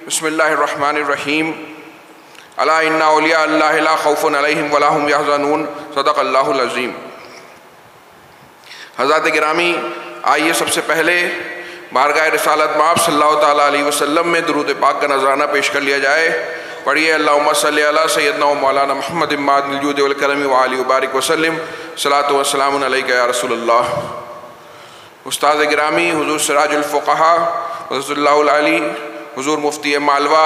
بسم اللہ الرحمن الرحیم الا ان اولیاء اللہ لا خوف علیہم ولا هم یحزنون صدق اللہ العظیم۔ حضرات گرامی، آئیے سب سے پہلے بارگاہ رسالت مآب صلی اللہ تعالیٰ علیہ وسلم میں درود پاک کا نذرانہ پیش کر لیا جائے۔ پڑھیے اللہم صلی علی سیدنا و مولانا محمد مادن الجود والکرم وآلہ وبارک وسلم، صلاۃ و سلام علیک یا رسول اللہ۔ استاد گرامی، حضور سراج الفقہا حضرت اللہ العلی، حضور مفتی مالوہ،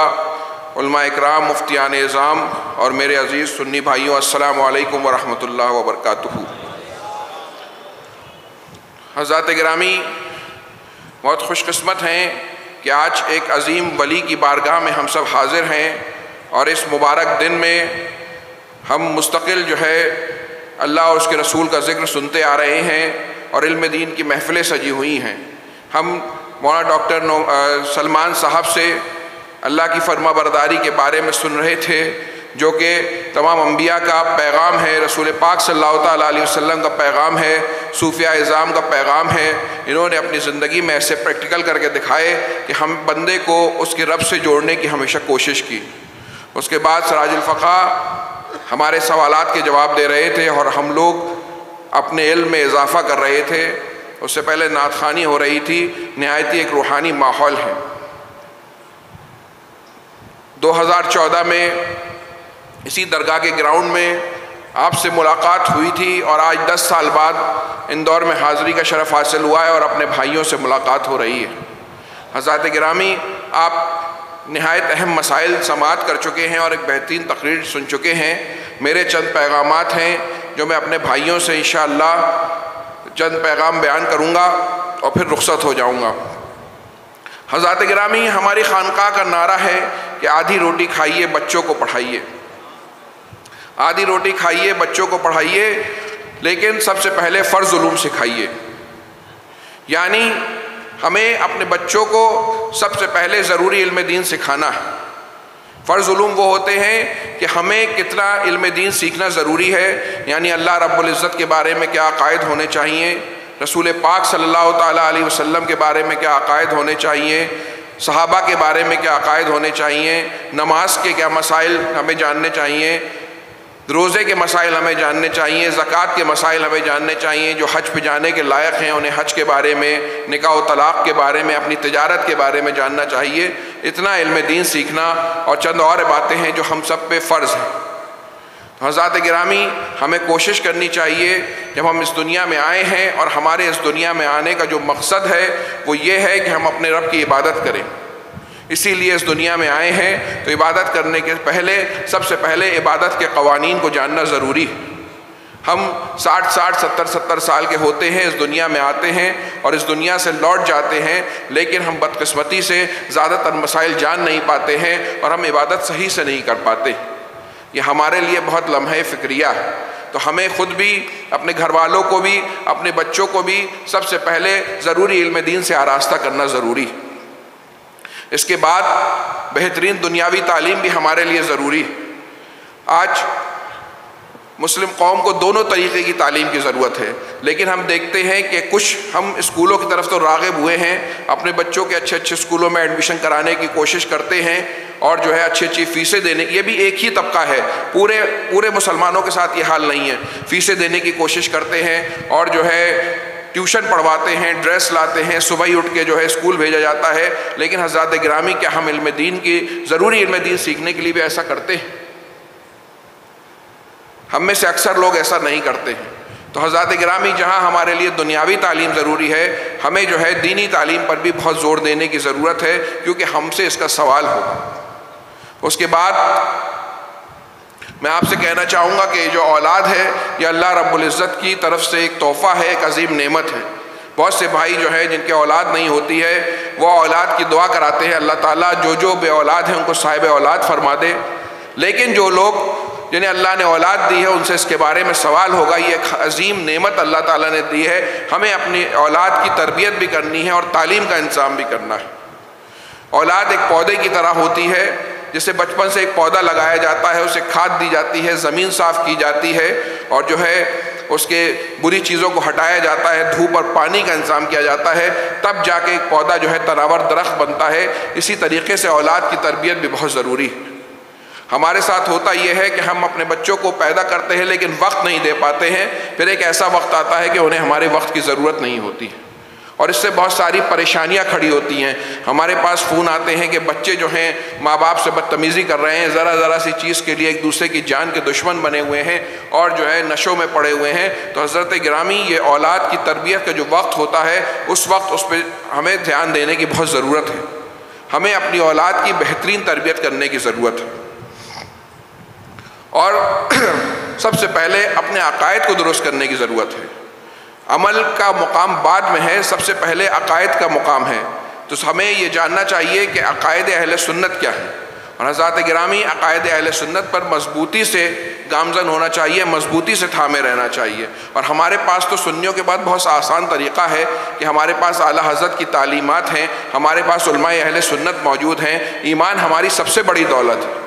علماء اکرام، مفتیان اعظام اور میرے عزیز سنی بھائیوں، السلام علیکم ورحمۃ اللہ وبرکاتہ۔ حضرات گرامی، بہت خوش قسمت ہیں کہ آج ایک عظیم ولی کی بارگاہ میں ہم سب حاضر ہیں، اور اس مبارک دن میں ہم مستقل اللہ اور اس کے رسول کا ذکر سنتے آ رہے ہیں اور علم دین کی محفلیں سجی ہوئی ہیں۔ ہم مولانا ڈاکٹر سلمان صاحب سے اللہ کی فرما برداری کے بارے میں سن رہے تھے، جو کہ تمام انبیاء کا پیغام ہے، رسول پاک صلی اللہ تعالیٰ علیہ وسلم کا پیغام ہے، صوفیاء اعظام کا پیغام ہے۔ انہوں نے اپنی زندگی میں ایسے پریکٹیکل کر کے دکھائے کہ ہم بندے کو اس کے رب سے جوڑنے کی ہمیشہ کوشش کی۔ اس کے بعد سراج الفقہ ہمارے سوالات کے جواب دے رہے تھے اور ہم لوگ اپنے علم میں اضافہ کر رہے تھے۔ اس سے پہلے نعت خوانی ہو رہی تھی، نہایت ایک روحانی ماحول ہے۔ 2014 میں اسی درگاہ کے گراؤنڈ میں آپ سے ملاقات ہوئی تھی، اور آج 10 سال بعد اندور میں حاضری کا شرف حاصل ہوا ہے اور اپنے بھائیوں سے ملاقات ہو رہی ہے۔ حضرات گرامی، آپ نہایت اہم مسائل سماعت کر چکے ہیں اور ایک بہترین تقریر سن چکے ہیں۔ میرے چند پیغامات ہیں جو میں اپنے بھائیوں سے انشاءاللہ چند پیغام بیان کروں گا اور پھر رخصت ہو جاؤں گا۔ حضرات گرامی، ہماری خانقاہ کا نعرہ ہے کہ آدھی روٹی کھائیے، بچوں کو پڑھائیے۔ آدھی روٹی کھائیے، بچوں کو پڑھائیے، لیکن سب سے پہلے فرض علوم سکھائیے۔ یعنی ہمیں اپنے بچوں کو سب سے پہلے ضروری علم دین سکھانا ہے۔ فرض علوم وہ ہوتے ہیں کہ ہمیں کتنا علم دین سیکھنا ضروری ہے، یعنی اللہ رب العزت کے بارے میں کیا عقائد ہونے چاہیے، رسول پاک صلی اللہ تعالیٰ علیہ وسلم کے بارے میں کیا عقائد ہونے چاہیے، صحابہ کے بارے میں کیا عقائد ہونے چاہیے، نماز کے کیا مسائل ہمیں جاننے چاہیے، روزے کے مسائل ہمیں جاننے چاہیے، زکوٰۃ کے مسائل ہمیں جاننے چاہیے، جو حج پہ جانے کے لائق ہیں انہیں حج کے بارے میں، نکاح و طلاق کے بارے میں، اپنی تجارت کے بارے میں جاننا چاہیے۔ اتنا علم دین سیکھنا اور چند اور باتیں ہیں جو ہم سب پہ فرض ہیں۔ حضرات گرامی، ہمیں کوشش کرنی چاہیے جب ہم اس دنیا میں آئے ہیں، اور ہمارے اس دنیا میں آنے کا جو مقصد ہے وہ یہ ہے کہ ہم اپنے رب کی عبادت کریں۔ اسی لیے اس دنیا میں آئے ہیں، تو عبادت کرنے کے پہلے سب سے پہلے عبادت کے قوانین کو جاننا ضروری ہے۔ ہم 60 70 سال کے ہوتے ہیں، اس دنیا میں آتے ہیں اور اس دنیا سے لوٹ جاتے ہیں، لیکن ہم بدقسمتی سے زیادہ تر مسائل جان نہیں پاتے ہیں اور ہم عبادت صحیح سے نہیں کر پاتے۔ یہ ہمارے لیے بہت لمحہ فکریہ ہے۔ تو ہمیں خود بھی، اپنے گھر والوں کو بھی، اپنے بچوں کو بھی سب سے پہلے ضروری علم دین سے آراستہ کرنا ضروری ہے۔ اس کے بعد بہترین دنیاوی تعلیم بھی ہمارے لیے ضروری ہے۔ آج مسلم قوم کو دونوں طریقے کی تعلیم کی ضرورت ہے، لیکن ہم دیکھتے ہیں کہ کچھ ہم اسکولوں کی طرف تو راغب ہوئے ہیں، اپنے بچوں کے اچھے اسکولوں میں ایڈمیشن کرانے کی کوشش کرتے ہیں، اور اچھی فیسیں دینے کی، یہ بھی ایک ہی طبقہ ہے، پورے مسلمانوں کے ساتھ یہ حال نہیں ہے، فیسیں دینے کی کوشش کرتے ہیں اور ٹیوشن پڑھواتے ہیں، ڈریس لاتے ہیں، صبح ہی اٹھ کے اسکول بھیجا جاتا ہے۔ لیکن حضرات گرامی، کیا ہم علم دین کی ضروری علم دین سیکھنے کے لیے بھی ایسا کرتے ہیں؟ ہم میں سے اکثر لوگ ایسا نہیں کرتے ہیں۔ تو حضرات گرامی، جہاں ہمارے لیے دنیاوی تعلیم ضروری ہے، ہمیں دینی تعلیم پر بھی بہت زور دینے کی ضرورت ہے، کیونکہ ہم سے اس کا سوال ہوگا۔ اس کے بعد میں آپ سے کہنا چاہوں گا کہ جو اولاد ہے، یہ اللہ رب العزت کی طرف سے ایک تحفہ ہے، ایک عظیم نعمت ہے۔ بہت سے بھائی جن کے اولاد نہیں ہوتی ہے، وہ اولاد کی دعا کراتے ہیں، اللہ تعالیٰ جو بے اولاد ہیں ان کو صاحب اولاد فرما دے۔ لیکن جو لوگ جنہیں اللہ نے اولاد دی ہے، ان سے اس کے بارے میں سوال ہوگا۔ یہ ایک عظیم نعمت اللہ تعالیٰ نے دی ہے، ہمیں اپنی اولاد کی تربیت بھی کرنی ہے اور تعلیم کا انتظام بھی کرنا ہے۔ اولاد ایک پودے کی طرح ہوتی ہے، جسے بچپن سے ایک پودا لگایا جاتا ہے، اسے کھاد دی جاتی ہے، زمین صاف کی جاتی ہے، اور اس کے بری چیزوں کو ہٹایا جاتا ہے، دھوپ اور پانی کا انتظام کیا جاتا ہے، تب جا کے ایک پودا جو ہے تناور درخت بنتا ہے۔ اسی طریقے سے اولاد کی تربیت بھی بہت ضروری ہے۔ ہمارے ساتھ ہوتا یہ ہے کہ ہم اپنے بچوں کو پیدا کرتے ہیں لیکن وقت نہیں دے پاتے ہیں، پھر ایک ایسا وقت آتا ہے کہ انہیں ہمارے وقت کی ضرورت نہیں ہوتی، اور اس سے بہت ساری پریشانیاں کھڑی ہوتی ہیں۔ ہمارے پاس فون آتے ہیں کہ بچے جو ہیں ماں باپ سے بدتمیزی کر رہے ہیں، ذرا سی چیز کے لیے ایک دوسرے کی جان کے دشمن بنے ہوئے ہیں اور جو ہے نشوں میں پڑے ہوئے ہیں۔ تو حضرت گرامی، یہ اولاد کی تربیت کا جو وقت ہوتا ہے، اس وقت اس پہ ہمیں دھیان دینے کی بہت ضرورت ہے۔ ہمیں اپنی اولاد کی بہترین تربیت کرنے کی ضرورت ہے، اور سب سے پہلے اپنے عقائد کو درست کرنے کی ضرورت ہے۔ عمل کا مقام بعد میں ہے، سب سے پہلے عقائد کا مقام ہے۔ تو ہمیں یہ جاننا چاہیے کہ عقائد اہل سنت کیا ہے، اور حضرات گرامی عقائد اہل سنت پر مضبوطی سے گامزن ہونا چاہیے، مضبوطی سے تھامے رہنا چاہیے۔ اور ہمارے پاس تو سنیوں کے بعد بہت آسان طریقہ ہے کہ ہمارے پاس اعلیٰ حضرت کی تعلیمات ہیں، ہمارے پاس علماء اہل سنت موجود ہیں۔ ایمان ہماری سب سے بڑی دولت ہے،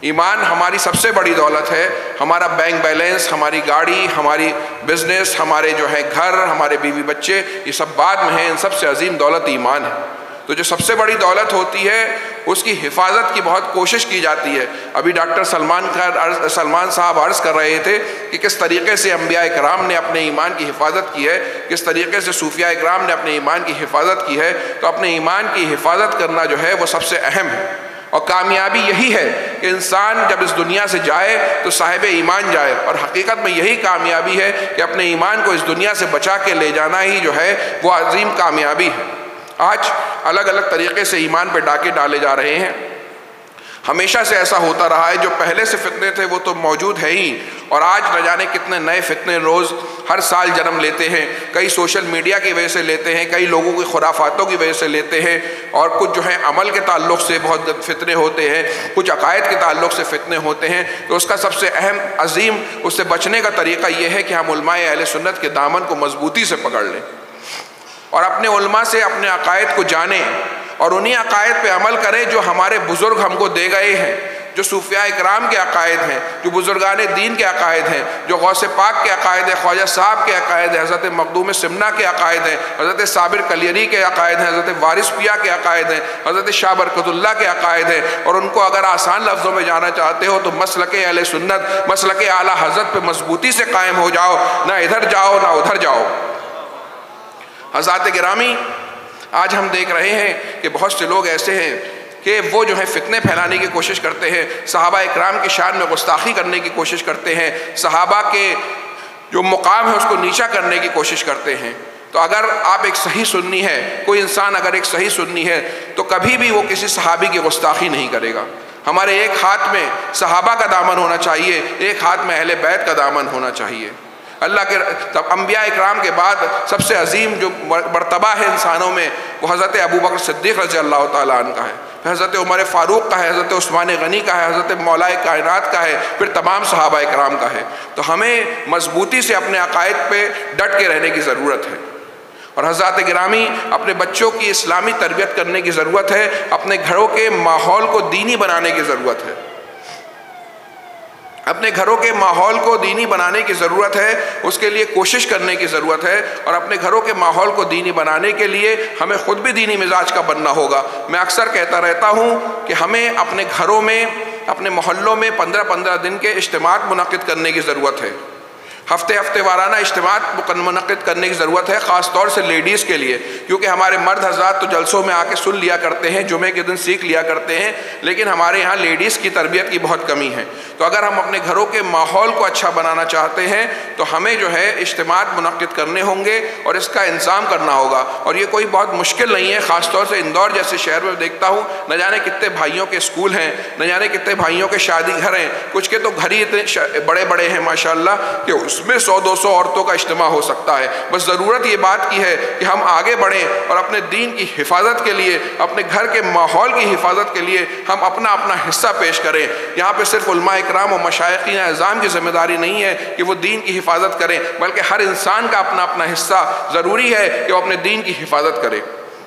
ایمان ہماری سب سے بڑی دولت ہے۔ ہمارا بینک بیلنس، ہماری گاڑی، ہماری بزنس، ہمارے جو ہے گھر، ہمارے بیوی بچے، یہ سب بعد میں ہیں۔ ان سب سے عظیم دولت ایمان ہے۔ تو جو سب سے بڑی دولت ہوتی ہے اس کی حفاظت کی بہت کوشش کی جاتی ہے۔ ابھی ڈاکٹر سلمان صاحب عرض کر رہے تھے کہ کس طریقے سے انبیاء کرام نے اپنے ایمان کی حفاظت کی ہے، کس طریقے سے صوفیاء کرام نے اپنے ایمان کی حفاظت کی ہے۔ تو اپنے ایمان کی حفاظت کرنا جو ہے وہ سب سے اہم ہے، اور کامیابی یہی ہے کہ انسان جب اس دنیا سے جائے تو صاحب ایمان جائے، اور حقیقت میں یہی کامیابی ہے کہ اپنے ایمان کو اس دنیا سے بچا کے لے جانا ہی جو ہے وہ عظیم کامیابی ہے۔ آج الگ الگ طریقے سے ایمان پہ ڈاکے ڈالے جا رہے ہیں، ہمیشہ سے ایسا ہوتا رہا ہے۔ جو پہلے سے فتنے تھے وہ تو موجود ہے ہی، اور آج نہ جانے کتنے نئے فتنے روز ہر سال جنم لیتے ہیں۔ کئی سوشل میڈیا کی وجہ سے لیتے ہیں، کئی لوگوں کی خرافاتوں کی وجہ سے لیتے ہیں، اور کچھ جو ہے عمل کے تعلق سے بہت فتنے ہوتے ہیں، کچھ عقائد کے تعلق سے فتنے ہوتے ہیں۔ تو اس کا سب سے اہم عظیم اس سے بچنے کا طریقہ یہ ہے کہ ہم علماء اہل سنت کے دامن کو مضبوطی سے پکڑ لیں، اور اپنے علماء سے اپنے عقائد کو جانیں، اور انہی عقائد پہ عمل کریں جو ہمارے بزرگ ہم کو دے گئے ہیں، جو صوفیاء اکرام کے عقائد ہیں، جو بزرگان دین کے عقائد ہیں، جو غوث پاک کے عقائد ہیں، خواجہ صاحب کے عقائد ہیں، حضرت مخدوم سمنا کے عقائد ہیں، حضرت صابر کلیری کے عقائد ہیں، حضرت وارث پیا کے عقائد ہیں، حضرت شاہ برکت اللہ کے عقائد ہیں۔ اور ان کو اگر آسان لفظوں میں جانا چاہتے ہو تو مسلک اہل سنت، مسلک اعلیٰ حضرت پہ مضبوطی سے قائم ہو جاؤ، نہ ادھر جاؤ نہ ادھر جاؤ۔ حضرات گرامی، آج ہم دیکھ رہے ہیں کہ بہت سے لوگ ایسے ہیں کہ وہ جو ہے فتنے پھیلانے کی کوشش کرتے ہیں، صحابہ اکرام کی شان میں گستاخی کرنے کی کوشش کرتے ہیں، صحابہ کے جو مقام ہے اس کو نیچا کرنے کی کوشش کرتے ہیں۔ تو اگر آپ ایک صحیح سنی ہے، کوئی انسان اگر ایک صحیح سنی ہے تو کبھی بھی وہ کسی صحابی کی گستاخی نہیں کرے گا۔ ہمارے ایک ہاتھ میں صحابہ کا دامن ہونا چاہیے، ایک ہاتھ میں اہل بیت کا دامن ہونا چاہیے۔ اللہ کے انبیاء اکرام کے بعد سب سے عظیم جو مرتبہ ہے انسانوں میں وہ حضرت ابوبکر صدیق رضی اللہ تعالیٰ عنہ کا ہے، پھر حضرت عمر فاروق کا ہے، حضرت عثمان غنی کا ہے، حضرت مولا کائنات کا ہے، پھر تمام صحابہ اکرام کا ہے۔ تو ہمیں مضبوطی سے اپنے عقائد پہ ڈٹ کے رہنے کی ضرورت ہے، اور حضرات گرامی اپنے بچوں کی اسلامی تربیت کرنے کی ضرورت ہے، اپنے گھروں کے ماحول کو دینی بنانے کی ضرورت ہے، اپنے گھروں کے ماحول کو دینی بنانے کی ضرورت ہے، اس کے لیے کوشش کرنے کی ضرورت ہے۔ اور اپنے گھروں کے ماحول کو دینی بنانے کے لیے ہمیں خود بھی دینی مزاج کا بننا ہوگا۔ میں اکثر کہتا رہتا ہوں کہ ہمیں اپنے گھروں میں، اپنے محلوں میں 15 دن کے اجتماعات منعقد کرنے کی ضرورت ہے، ہفتے وارانہ اجتماعات منعقد کرنے کی ضرورت ہے، خاص طور سے لیڈیز کے لیے، کیونکہ ہمارے مرد حضرات تو جلسوں میں آ کے سن لیا کرتے ہیں، جمعے کے دن سیکھ لیا کرتے ہیں، لیکن ہمارے یہاں لیڈیز کی تربیت کی بہت کمی ہے۔ تو اگر ہم اپنے گھروں کے ماحول کو اچھا بنانا چاہتے ہیں تو ہمیں جو ہے اجتماعات منعقد کرنے ہوں گے اور اس کا انتظام کرنا ہوگا، اور یہ کوئی بہت مشکل نہیں ہے۔ خاص طور سے اندور جیسے شہر میں دیکھتا ہوں، نہ جانے کتنے بھائیوں کے اسکول ہیں، نہ جانے کتنے بھائیوں کے شادی گھر ہیں، کچھ کے تو گھر ہی اتنے بڑے ہیں ماشاءاللہ کہ اس میں 100-200 عورتوں کا اجتماع ہو سکتا ہے۔ بس ضرورت یہ بات کی ہے کہ ہم آگے بڑھیں اور اپنے دین کی حفاظت کے لیے، اپنے گھر کے ماحول کی حفاظت کے لیے ہم اپنا حصہ پیش کریں۔ یہاں پہ صرف علماء اکرام و مشائخین اعظام کی ذمہ داری نہیں ہے کہ وہ دین کی حفاظت کریں، بلکہ ہر انسان کا اپنا حصہ ضروری ہے کہ وہ اپنے دین کی حفاظت کرے،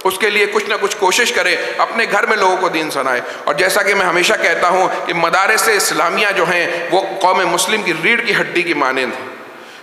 اس کے لیے کچھ نہ کچھ کوشش کرے، اپنے گھر میں لوگوں کو دین سنائے۔ اور جیسا کہ میں ہمیشہ کہتا ہوں کہ مدارس اسلامیہ جو ہیں وہ قوم مسلم کی ریڑھ کی ہڈی کی مانند ہیں۔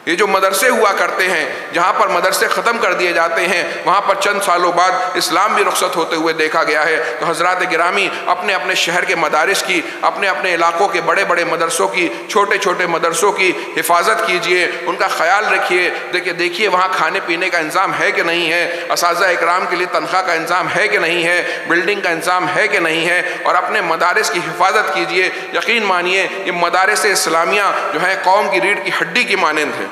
یہ جو مدرسے ہوا کرتے ہیں جہاں پر مدرسے ختم کر دیے جاتے ہیں وہاں پر چند سالوں بعد اسلام بھی رخصت ہوتے ہوئے دیکھا گیا ہے۔ تو حضرات گرامی اپنے اپنے شہر کے مدارس کی، اپنے اپنے علاقوں کے بڑے بڑے مدرسوں کی، چھوٹے چھوٹے مدرسوں کی حفاظت کیجئے، ان کا خیال رکھیے۔ دیکھیے وہاں کھانے پینے کا انتظام ہے کہ نہیں ہے، اساتذہ اکرام کے لیے تنخواہ کا انتظام ہے کہ نہیں ہے، بلڈنگ کا انتظام ہے کہ نہیں ہے، اور اپنے مدارس کی حفاظت کیجئے۔ یقین مانیے یہ مدارس اسلامیہ جو ہیں قوم کی ریڑھ کی ہڈی کی مانند ہیں۔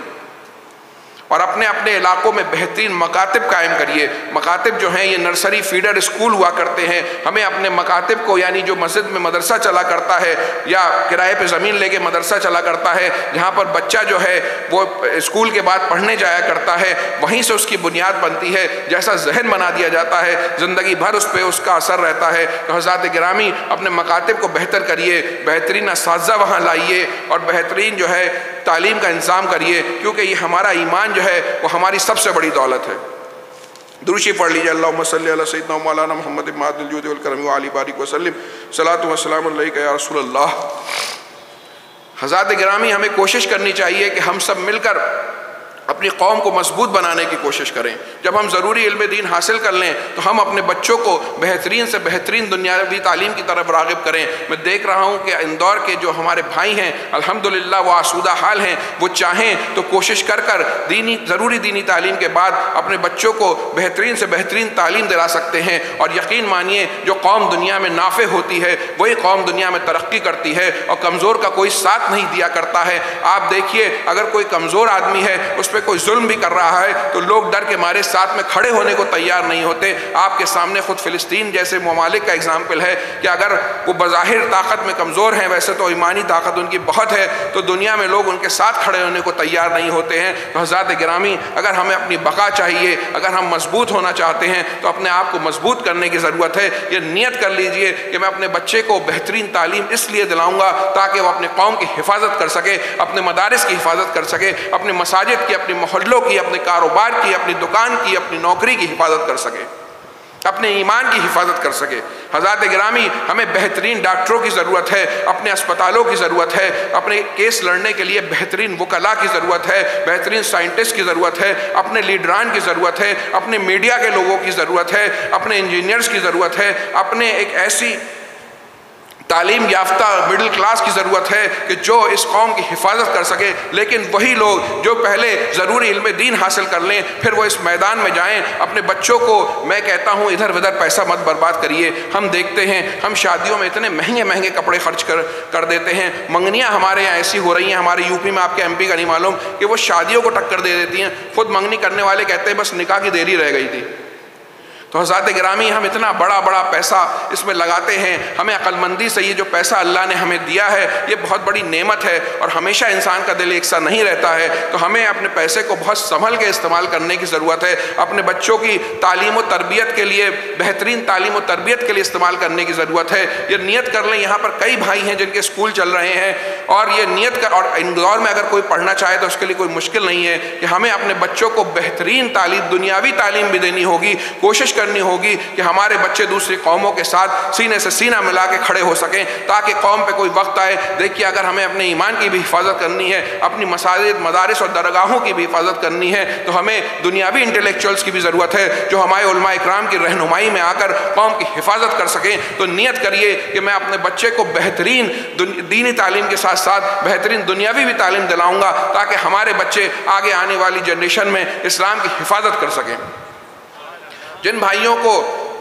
اور اپنے اپنے علاقوں میں بہترین مکاتب قائم کریے۔ مکاتب جو ہیں یہ نرسری فیڈر اسکول ہوا کرتے ہیں، ہمیں اپنے مکاتب کو، یعنی جو مسجد میں مدرسہ چلا کرتا ہے یا کرائے پہ زمین لے کے مدرسہ چلا کرتا ہے جہاں پر بچہ جو ہے وہ اسکول کے بعد پڑھنے جایا کرتا ہے، وہیں سے اس کی بنیاد بنتی ہے۔ جیسا ذہن بنا دیا جاتا ہے زندگی بھر اس پہ اس کا اثر رہتا ہے۔ تو حضرات گرامی اپنے مکاتب کو بہتر کریے، بہترین اساتذہ وہاں لائیے اور بہترین جو ہے تعلیم کا انتظام کریے، کیونکہ یہ ہمارا ایمان جو ہے وہ ہماری سب سے بڑی دولت ہے۔ درود شریف پڑھ لیجیے۔ اللہم صلی علی سیدنا مولانا محمد معدن الجود والکرم وعلی بارک وسلم، صلاۃ و سلام علیک یا رسول اللہ۔ حضرات گرامی ہمیں کوشش کرنی چاہیے کہ ہم سب مل کر اپنی قوم کو مضبوط بنانے کی کوشش کریں۔ جب ہم ضروری علم دین حاصل کر لیں تو ہم اپنے بچوں کو بہترین سے بہترین دنیاوی تعلیم کی طرف راغب کریں۔ میں دیکھ رہا ہوں کہ اندور کے جو ہمارے بھائی ہیں الحمدللہ وہ آسودہ حال ہیں، وہ چاہیں تو کوشش کر ضروری دینی تعلیم کے بعد اپنے بچوں کو بہترین سے بہترین تعلیم دلا سکتے ہیں، اور یقین مانیے جو قوم دنیا میں نافع ہوتی ہے وہی قوم دنیا میں ترقی کرتی ہے، اور کمزور کا کوئی ساتھ نہیں دیا کرتا ہے۔ آپ دیکھیے اگر کوئی کمزور آدمی ہے اس پہ کوئی ظلم بھی کر رہا ہے تو لوگ ڈر کے مارے ساتھ میں کھڑے ہونے کو تیار نہیں ہوتے۔ آپ کے سامنے خود فلسطین جیسے ممالک کا اگزامپل ہے کہ اگر وہ بظاہر طاقت میں کمزور ہیں، ویسے تو ایمانی طاقت ان کی بہت ہے، تو دنیا میں لوگ ان کے ساتھ کھڑے ہونے کو تیار نہیں ہوتے ہیں۔ تو حضرات گرامی اگر ہمیں اپنی بقا چاہیے، اگر ہم مضبوط ہونا چاہتے ہیں تو اپنے آپ کو مضبوط کرنے کی ضرورت ہے۔ یہ نیت کر لیجئے کہ میں اپنے بچے کو بہترین تعلیم اس لیے دلاؤں گا تاکہ وہ اپنے قوم کی حفاظت کر سکے، اپنے مدارس کی حفاظت کر سکے، اپنے مساجد کی، اپنے محلوں کی، اپنے کاروبار کی، اپنی دکان کی، اپنی نوکری کی حفاظت کر سکے، اپنے ایمان کی حفاظت کر سکے۔ حضرات گرامی ہمیں بہترین ڈاکٹروں کی ضرورت ہے، اپنے اسپتالوں کی ضرورت ہے، اپنے کیس لڑنے کے لیے بہترین وکلاء کی ضرورت ہے، بہترین سائنٹسٹ کی ضرورت ہے، اپنے لیڈران کی ضرورت ہے، اپنے میڈیا کے لوگوں کی ضرورت ہے، اپنے انجینئرز کی ضرورت ہے، اپنے ایک ایسی تعلیم یافتہ مڈل کلاس کی ضرورت ہے کہ جو اس قوم کی حفاظت کر سکے۔ لیکن وہی لوگ جو پہلے ضروری علم دین حاصل کر لیں پھر وہ اس میدان میں جائیں۔ اپنے بچوں کو میں کہتا ہوں ادھر ادھر پیسہ مت برباد کریے۔ ہم دیکھتے ہیں ہم شادیوں میں اتنے مہنگے مہنگے کپڑے خرچ کر دیتے ہیں، منگنیاں ہمارے یہاں ایسی ہو رہی ہیں، ہمارے یو پی میں، آپ کے ایم پی کا نہیں معلوم، کہ وہ شادیوں کو ٹکر دے دیتی ہیں۔ خود منگنی کرنے والے کہتے ہیں بس نکاح کی دیری رہ گئی تھی۔ تو حضرات گرامی ہم اتنا بڑا بڑا پیسہ اس میں لگاتے ہیں، ہمیں عقل مندی سے یہ جو پیسہ اللہ نے ہمیں دیا ہے یہ بہت بڑی نعمت ہے، اور ہمیشہ انسان کا دل یکساں نہیں رہتا ہے، تو ہمیں اپنے پیسے کو بہت سنبھل کے استعمال کرنے کی ضرورت ہے۔ اپنے بچوں کی تعلیم و تربیت کے لیے، بہترین تعلیم و تربیت کے لیے استعمال کرنے کی ضرورت ہے۔ یہ نیت کر لیں، یہاں پر کئی بھائی ہیں جن کے اسکول چل رہے ہیں، اور یہ نیت کر، اور اندور میں اگر کوئی پڑھنا چاہے تو اس کے لیے کوئی مشکل نہیں ہے کہ ہمیں اپنے بچوں کو بہترین تعلیم، دنیاوی تعلیم بھی دینی ہوگی، کوشش کرنی ہوگی کہ ہمارے بچے دوسری قوموں کے ساتھ سینے سے سینہ ملا کے کھڑے ہو سکیں، تاکہ قوم پہ کوئی وقت آئے۔ دیکھیے اگر ہمیں اپنے ایمان کی بھی حفاظت کرنی ہے، اپنی مساجد، مدارس اور درگاہوں کی بھی حفاظت کرنی ہے، تو ہمیں دنیاوی انٹلیکچوئلز کی بھی ضرورت ہے جو ہمارے علماء اکرام کی رہنمائی میں آ کر قوم کی حفاظت کر سکیں۔ تو نیت کریے کہ میں اپنے بچے کو بہترین دینی تعلیم کے ساتھ ساتھ بہترین دنیاوی بھی تعلیم دلاؤں گا تاکہ ہمارے بچے آگے آنے والی جنریشن میں اسلام کی حفاظت کر سکیں۔ جن بھائیوں کو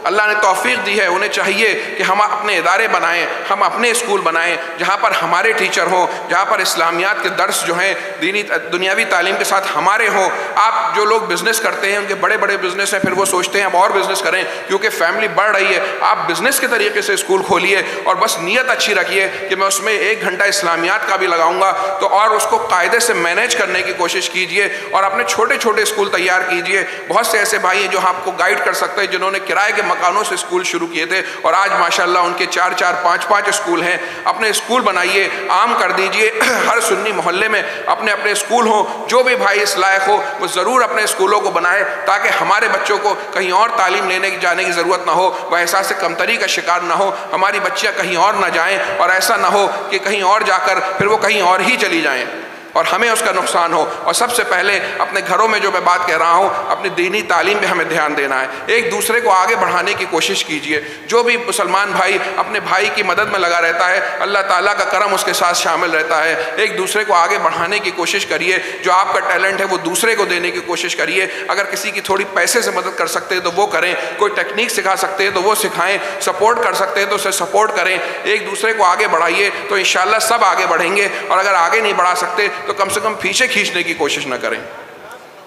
اللہ نے توفیق دی ہے انہیں چاہیے کہ ہم اپنے ادارے بنائیں، ہم اپنے اسکول بنائیں جہاں پر ہمارے ٹیچر ہوں، جہاں پر اسلامیات کے درس جو ہیں دینی دنیاوی تعلیم کے ساتھ ہمارے ہوں۔ آپ جو لوگ بزنس کرتے ہیں، ان کے بڑے بڑے بزنس ہیں، پھر وہ سوچتے ہیں اب اور بزنس کریں کیونکہ فیملی بڑھ رہی ہے، آپ بزنس کے طریقے سے اسکول کھولیے اور بس نیت اچھی رکھیے کہ میں اس میں 1 گھنٹہ اسلامیات کا بھی لگاؤں گا، تو اور اس کو قاعدے سے مینیج کرنے کی کوشش کیجئے اور اپنے چھوٹے چھوٹے اسکول تیار کیجئے۔ بہت سے ایسے بھائی ہیں جو آپ کو گائیڈ کر سکتے ہیں، جنہوں نے کرائے کے مکانوں سے اسکول شروع کیے تھے اور آج ماشاءاللہ ان کے 4 5 اسکول ہیں۔ اپنے اسکول بنائیے، عام کر دیجئے، ہر سنی محلے میں اپنے اپنے اسکول ہوں۔ جو بھی بھائی اس لائق ہو وہ ضرور اپنے اسکولوں کو بنائے تاکہ ہمارے بچوں کو کہیں اور تعلیم لینے جانے کی ضرورت نہ ہو، وہ احساس کمتری کا شکار نہ ہو، ہماری بچیاں کہیں اور نہ جائیں اور ایسا نہ ہو کہ کہیں اور جا کر پھر وہ کہیں اور ہی چلی جائیں۔ اور ہمیں اس کا نقصان ہو. اور سب سے پہلے اپنے گھروں میں جو میں بات کہہ رہا ہوں، اپنی دینی تعلیم پہ ہمیں دھیان دینا ہے. ایک دوسرے کو آگے بڑھانے کی کوشش کیجئے. جو بھی مسلمان بھائی اپنے بھائی کی مدد میں لگا رہتا ہے، اللہ تعالیٰ کا کرم اس کے ساتھ شامل رہتا ہے. ایک دوسرے کو آگے بڑھانے کی کوشش کریے. جو آپ کا ٹیلنٹ ہے وہ دوسرے کو دینے کی کوشش کریے. اگر کسی کی تھوڑی پیسے سے مدد کر سکتے ہیں تو وہ کریں، کوئی ٹیکنیک سکھا سکتے ہیں تو وہ سکھائیں، سپورٹ کر سکتے ہیں تو اسے سپورٹ کریں. ایک دوسرے کو آگے بڑھائیے تو انشاءاللہ سب آگے بڑھیں گے. اور اگر آگے نہیں بڑھا سکتے تو کم سے کم پیچھے کھینچنے کی کوشش نہ کریں.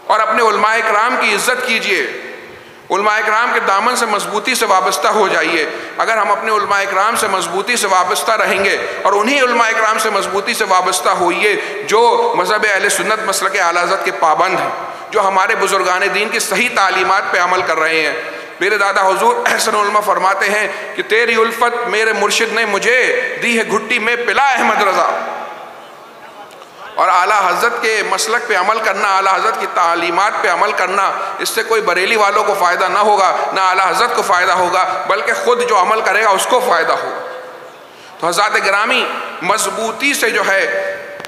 اور اپنے علماء اکرام کی عزت کیجئے. علماء اکرام کے دامن سے مضبوطی سے وابستہ ہو جائیے. اگر ہم اپنے علماء اکرام سے مضبوطی سے وابستہ رہیں گے، اور انہی علماء اکرام سے مضبوطی سے وابستہ ہوئیے جو مذہب اہل سنت مسلک اعلی حضرت کے پابند ہیں، جو ہمارے بزرگان دین کی صحیح تعلیمات پہ عمل کر رہے ہیں. میرے دادا حضور احسن علماء فرماتے ہیں کہ تیری الفت میرے مرشد نے مجھے دی ہے گھٹی میں پلا احمد رضا. اور اعلیٰ حضرت کے مسلک پہ عمل کرنا، اعلیٰ حضرت کی تعلیمات پہ عمل کرنا، اس سے کوئی بریلی والوں کو فائدہ نہ ہوگا، نہ اعلیٰ حضرت کو فائدہ ہوگا، بلکہ خود جو عمل کرے گا اس کو فائدہ ہوگا. تو حضرات گرامی، مضبوطی سے جو ہے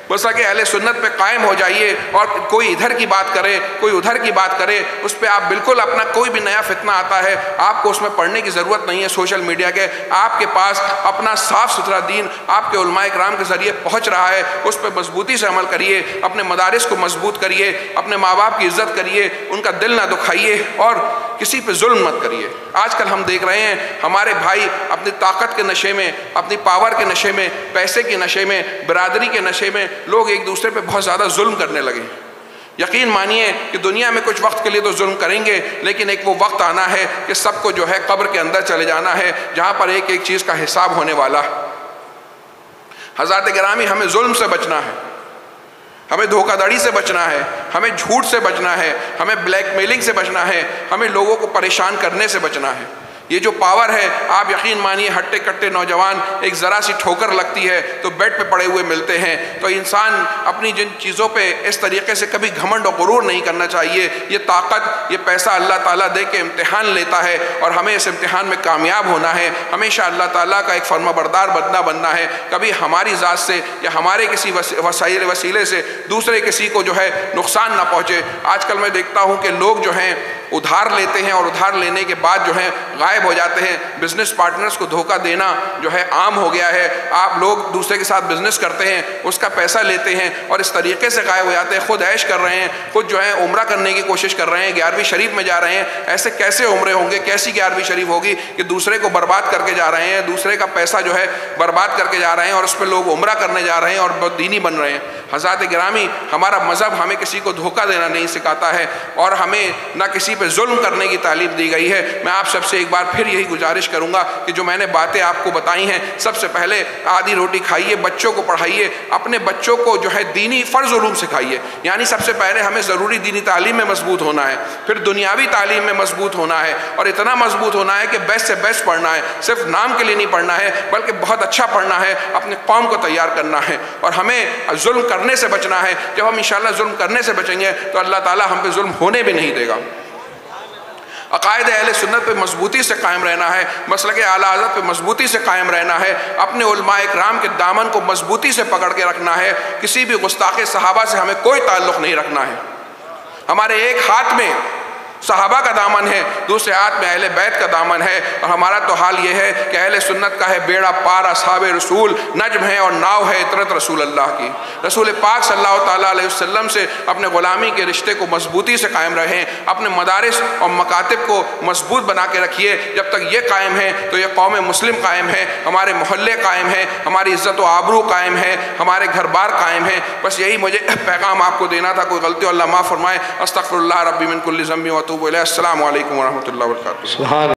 مسلک اہل سنت پہ قائم ہو جائیے. اور کوئی ادھر کی بات کرے، کوئی ادھر کی بات کرے، اس پہ آپ بالکل اپنا کوئی بھی نیا فتنہ آتا ہے آپ کو اس میں پڑھنے کی ضرورت نہیں ہے. سوشل میڈیا کے آپ کے پاس اپنا صاف ستھرا دین آپ کے علماء اکرام کے ذریعے پہنچ رہا ہے. اس پہ مضبوطی سے عمل کریے. اپنے مدارس کو مضبوط کریے. اپنے ماں باپ کی عزت کریے. ان کا دل نہ دکھائیے اور کسی پہ ظلم مت کریے. آج کل ہم دیکھ رہے ہیں ہمارے بھائی اپنی طاقت کے نشے میں، اپنی پاور کے نشے میں، پیسے کے نشے میں، برادری کے نشے میں لوگ ایک دوسرے پہ بہت زیادہ ظلم کرنے لگے. یقین مانیے کہ دنیا میں کچھ وقت کے لیے تو ظلم کریں گے، لیکن ایک وہ وقت آنا ہے کہ سب کو جو ہے قبر کے اندر چلے جانا ہے، جہاں پر ایک ایک چیز کا حساب ہونے والا ہے. حضرات گرامی، ہمیں ظلم سے بچنا ہے، ہمیں دھوکہ دڑی سے بچنا ہے، ہمیں جھوٹ سے بچنا ہے، ہمیں بلیک میلنگ سے بچنا ہے، ہمیں لوگوں کو پریشان کرنے سے بچنا ہے. یہ جو پاور ہے، آپ یقین مانیے ہٹے کٹے نوجوان ایک ذرا سی ٹھوکر لگتی ہے تو بیڈ پہ پڑے ہوئے ملتے ہیں. تو انسان اپنی جن چیزوں پہ اس طریقے سے کبھی گھمنڈ و غرور نہیں کرنا چاہیے. یہ طاقت، یہ پیسہ اللہ تعالیٰ دے کے امتحان لیتا ہے اور ہمیں اس امتحان میں کامیاب ہونا ہے. ہمیشہ اللہ تعالیٰ کا ایک فرما بردار بننا ہے. کبھی ہماری ذات سے یا ہمارے کسی وسیلے سے دوسرے کسی کو جو ہے نقصان نہ پہنچے. آج کل میں دیکھتا ہوں کہ لوگ جو ہیں ادھار لیتے ہیں اور ادھار لینے کے بعد جو ہے غائب ہو جاتے ہیں. بزنس پارٹنرز کو دھوکہ دینا جو ہے عام ہو گیا ہے. آپ لوگ دوسرے کے ساتھ بزنس کرتے ہیں، اس کا پیسہ لیتے ہیں اور اس طریقے سے غائب ہو جاتے ہیں. خود عیش کر رہے ہیں، خود جو ہے عمرہ کرنے کی کوشش کر رہے ہیں، 11ویں شریف میں جا رہے ہیں. ایسے کیسے عمرے ہوں گے، کیسی 11ویں شریف ہوگی کہ دوسرے کو برباد کر کے جا رہے ہیں، دوسرے کا پیسہ جو ہے برباد کر کے جا رہے ہیں اور اس پہ لوگ عمرہ کرنے جا رہے ہیں اور بہت دینی بن رہے ہیں. حضرات گرامی، ہمارا مذہب ہمیں کسی کو دھوکہ دینا نہیں سکھاتا ہے اور ہمیں نہ کسی پہ ظلم کرنے کی تعلیم دی گئی ہے. میں آپ سب سے ایک بار پھر یہی گزارش کروں گا کہ جو میں نے باتیں آپ کو بتائی ہیں، سب سے پہلے آدھی روٹی کھائیے، بچوں کو پڑھائیے، اپنے بچوں کو جو ہے دینی فرض علوم سکھائیے. یعنی سب سے پہلے ہمیں ضروری دینی تعلیم میں مضبوط ہونا ہے، پھر دنیاوی تعلیم میں مضبوط ہونا ہے اور اتنا مضبوط ہونا ہے کہ بیسٹ سے بیسٹ پڑھنا ہے. صرف نام کے لیے نہیں پڑھنا ہے بلکہ بہت اچھا پڑھنا ہے، اپنے قوم کو تیار کرنا ہے. اور ہمیں ظلم کرنے سے بچنا ہے. جب ہم انشاءاللہ ظلم کرنے سے بچیں گے تو اللہ تعالیٰ ہم پہ ظلم ہونے بھی نہیں دے گا. عقائد اہل سنت پہ مضبوطی سے قائم رہنا ہے، مسلک اعلیٰ حضرت پہ مضبوطی سے قائم رہنا ہے، اپنے علماء اکرام کے دامن کو مضبوطی سے پکڑ کے رکھنا ہے. کسی بھی گستاخ صحابہ سے ہمیں کوئی تعلق نہیں رکھنا ہے. ہمارے ایک ہاتھ میں صحابہ کا دامن ہے، دوسرے ہاتھ میں اہل بیت کا دامن ہے. اور ہمارا تو حال یہ ہے کہ اہل سنت کا ہے بیڑا پار اصحاب رسول، نجم ہے اور ناؤ ہے اطرت رسول اللہ کی. رسول پاک صلی اللہ تعالیٰ علیہ وسلم سے اپنے غلامی کے رشتے کو مضبوطی سے قائم رہیں. اپنے مدارس اور مکاتب کو مضبوط بنا کے رکھیے. جب تک یہ قائم ہے تو یہ قوم مسلم قائم ہے، ہمارے محلے قائم ہیں، ہماری عزت و آبرو قائم ہے، ہمارے گھر بار قائم ہیں. بس یہی مجھے پیغام آپ کو دینا تھا. کوئی غلطی اللہ معاف فرمائے. استغفر اللہ ربی من کل ذنب واتوب الیہ. السلام علیکم ورحمۃ اللہ وبرکاتہ.